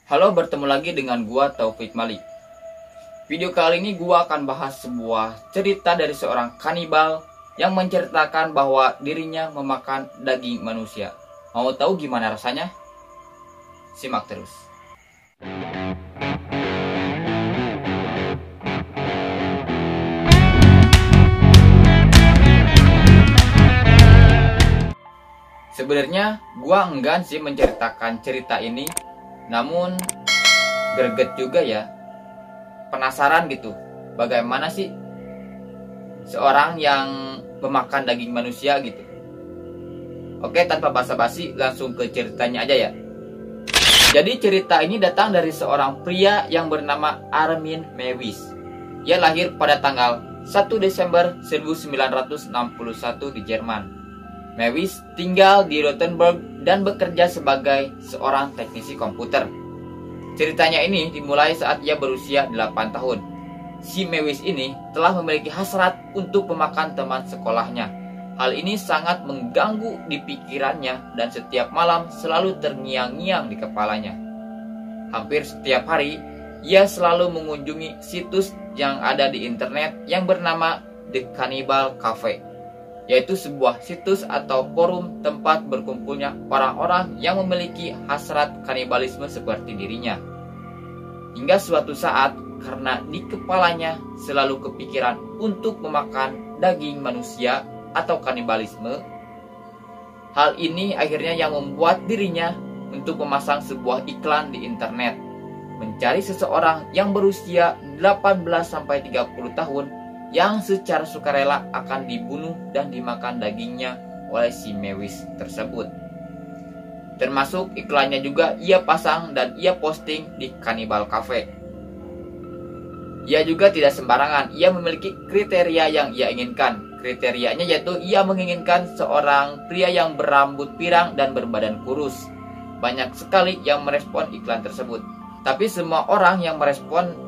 Halo, bertemu lagi dengan gua Taufik Malik. Video kali ini gua akan bahas sebuah cerita dari seorang kanibal yang menceritakan bahwa dirinya memakan daging manusia. Mau tahu gimana rasanya? Simak terus. Sebenarnya gua enggan sih menceritakan cerita ini, namun greget juga ya. Penasaran gitu, bagaimana sih seorang yang memakan daging manusia gitu. Oke, tanpa basa-basi langsung ke ceritanya aja ya. Jadi cerita ini datang dari seorang pria yang bernama Armin Mewis. Ia lahir pada tanggal 1 Desember 1961 di Jerman. Mewis tinggal di Rothenburg dan bekerja sebagai seorang teknisi komputer. Ceritanya ini dimulai saat ia berusia 8 tahun. Si Mewis ini telah memiliki hasrat untuk memakan teman sekolahnya. Hal ini sangat mengganggu di pikirannya dan setiap malam selalu terngiang-ngiang di kepalanya. Hampir setiap hari, ia selalu mengunjungi situs yang ada di internet yang bernama The Cannibal Cafe, yaitu sebuah situs atau forum tempat berkumpulnya orang-orang yang memiliki hasrat kanibalisme seperti dirinya. Hingga suatu saat, karena di kepalanya selalu kepikiran untuk memakan daging manusia atau kanibalisme, hal ini akhirnya yang membuat dirinya untuk memasang sebuah iklan di internet, mencari seseorang yang berusia 18-30 tahun yang secara sukarela akan dibunuh dan dimakan dagingnya oleh si Mewis tersebut. Termasuk iklannya juga ia pasang dan ia posting di Cannibal Cafe. Ia juga tidak sembarangan, ia memiliki kriteria yang ia inginkan. Kriterianya yaitu ia menginginkan seorang pria yang berambut pirang dan berbadan kurus. Banyak sekali yang merespon iklan tersebut. Tapi semua orang yang merespon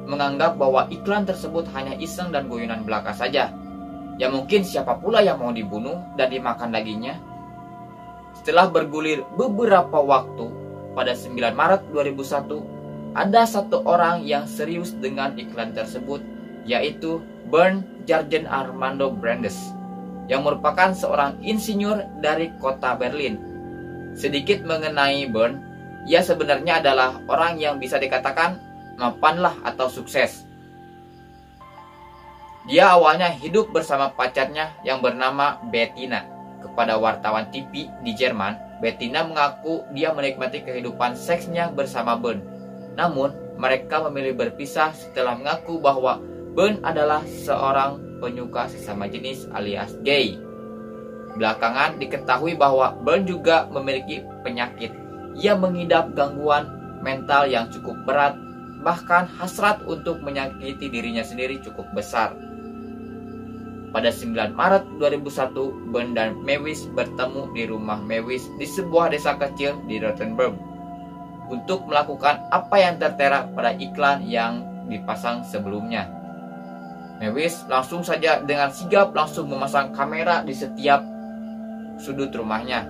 menganggap bahwa iklan tersebut hanya iseng dan guyonan belaka saja. Ya mungkin siapa pula yang mau dibunuh dan dimakan dagingnya. Setelah bergulir beberapa waktu, pada 9 Maret 2001, ada satu orang yang serius dengan iklan tersebut, yaitu Bernd Jürgen Armando Brandes, yang merupakan seorang insinyur dari kota Berlin. Sedikit mengenai Bernd, ia sebenarnya adalah orang yang bisa dikatakan mapan lah atau sukses. Dia awalnya hidup bersama pacarnya yang bernama Bettina. Kepada wartawan TV di Jerman, Bettina mengaku dia menikmati kehidupan seksnya bersama Bernd. Namun, mereka memilih berpisah setelah mengaku bahwa Bernd adalah seorang penyuka sesama jenis alias gay. Belakangan diketahui bahwa Bernd juga memiliki penyakit. Ia mengidap gangguan mental yang cukup berat. Bahkan hasrat untuk menyakiti dirinya sendiri cukup besar. Pada 9 Maret 2001, Bernd dan Mewis bertemu di rumah Mewis di sebuah desa kecil di Rothenburg untuk melakukan apa yang tertera pada iklan yang dipasang sebelumnya. Mewis langsung saja dengan sigap langsung memasang kamera di setiap sudut rumahnya.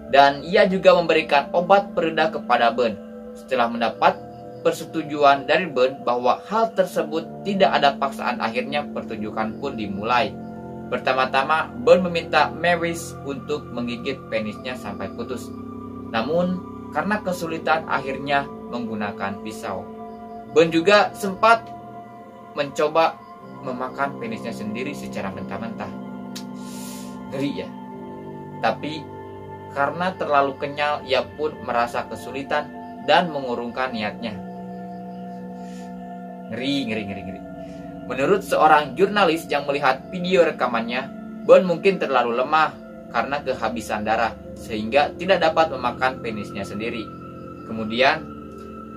Dan ia juga memberikan obat pereda kepada Bernd. Setelah mendapat persetujuan dari Bernd bahwa hal tersebut tidak ada paksaan, akhirnya pertunjukan pun dimulai. Pertama-tama Bernd meminta Mewis untuk menggigit penisnya sampai putus. Namun karena kesulitan akhirnya menggunakan pisau. Bernd juga sempat mencoba memakan penisnya sendiri secara mentah-mentah. Ngeri ya. Tapi karena terlalu kenyal, ia pun merasa kesulitan dan mengurungkan niatnya. Ngeri. Menurut seorang jurnalis yang melihat video rekamannya, Bernd mungkin terlalu lemah karena kehabisan darah sehingga tidak dapat memakan penisnya sendiri. Kemudian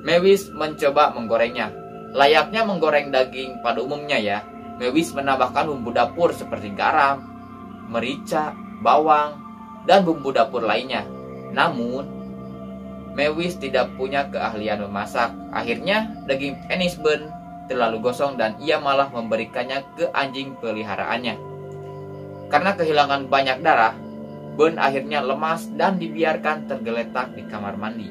Mewis mencoba menggorengnya. Layaknya menggoreng daging pada umumnya ya. Mewis menambahkan bumbu dapur seperti garam, merica, bawang, dan bumbu dapur lainnya. Namun Mewis tidak punya keahlian memasak. Akhirnya daging penis Bernd terlalu gosong dan ia malah memberikannya ke anjing peliharaannya. Karena kehilangan banyak darah, Bernd akhirnya lemas dan dibiarkan tergeletak di kamar mandi.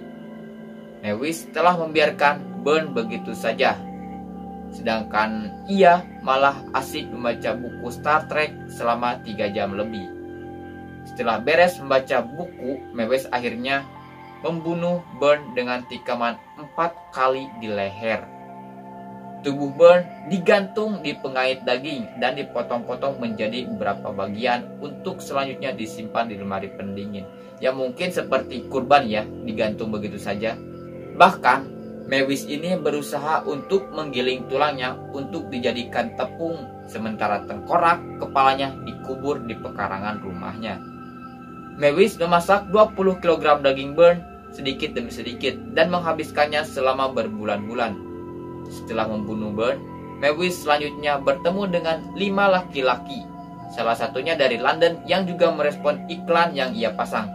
Mewis telah membiarkan Burn begitu saja. Sedangkan ia malah asik membaca buku Star Trek selama 3 jam lebih. Setelah beres membaca buku, Mewis akhirnya membunuh Burn dengan tikaman 4 kali di leher. Tubuh Burn digantung di pengait daging dan dipotong-potong menjadi beberapa bagian untuk selanjutnya disimpan di lemari pendingin. Ya mungkin seperti kurban ya, digantung begitu saja. Bahkan Mewis ini berusaha untuk menggiling tulangnya untuk dijadikan tepung, sementara tengkorak kepalanya dikubur di pekarangan rumahnya. Mewis memasak 20 kg daging Burn sedikit demi sedikit dan menghabiskannya selama berbulan-bulan. Setelah membunuh Burn, Mewis selanjutnya bertemu dengan 5 laki-laki, salah satunya dari London yang juga merespon iklan yang ia pasang.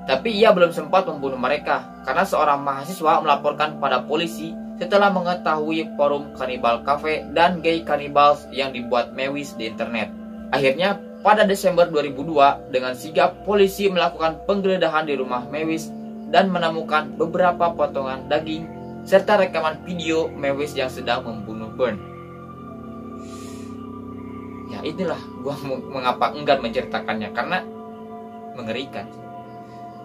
Tapi ia belum sempat membunuh mereka karena seorang mahasiswa melaporkan pada polisi setelah mengetahui forum Cannibal Cafe dan Gay Cannibals yang dibuat Mewis di internet. Akhirnya pada Desember 2002 dengan sigap polisi melakukan penggeledahan di rumah Mewis dan menemukan beberapa potongan daging serta rekaman video Mewis yang sedang membunuh Burn. Ya inilah gua mengapa enggan menceritakannya, karena mengerikan.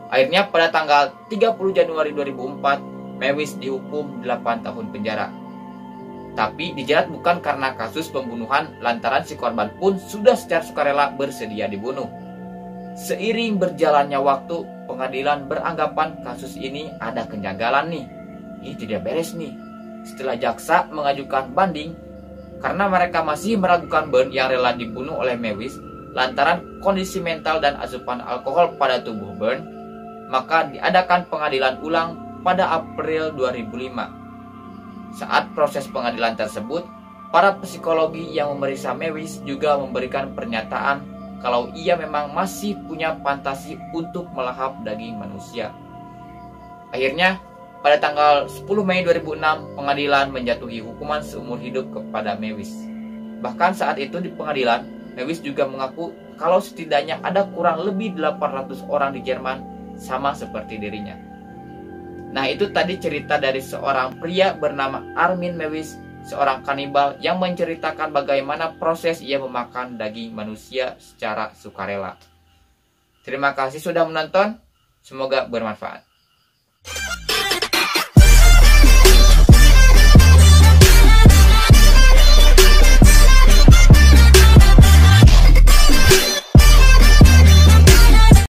Akhirnya pada tanggal 30 Januari 2004, Mewis dihukum 8 tahun penjara. Tapi dijerat bukan karena kasus pembunuhan, lantaran si korban pun sudah secara sukarela bersedia dibunuh. Seiring berjalannya waktu, pengadilan beranggapan kasus ini ada kejanggalan nih. Ini tidak beres nih. Setelah jaksa mengajukan banding, karena mereka masih meragukan Burn yang rela dibunuh oleh Mewis lantaran kondisi mental dan asupan alkohol pada tubuh Burn, maka diadakan pengadilan ulang pada April 2005. Saat proses pengadilan tersebut, para psikologi yang memeriksa Mewis juga memberikan pernyataan kalau ia memang masih punya fantasi untuk melahap daging manusia. Akhirnya, pada tanggal 10 Mei 2006, pengadilan menjatuhi hukuman seumur hidup kepada Mewis. Bahkan saat itu di pengadilan, Mewis juga mengaku kalau setidaknya ada kurang lebih 800 orang di Jerman sama seperti dirinya. Nah, itu tadi cerita dari seorang pria bernama Armin Mewis, seorang kanibal yang menceritakan bagaimana proses ia memakan daging manusia secara sukarela. Terima kasih sudah menonton, semoga bermanfaat.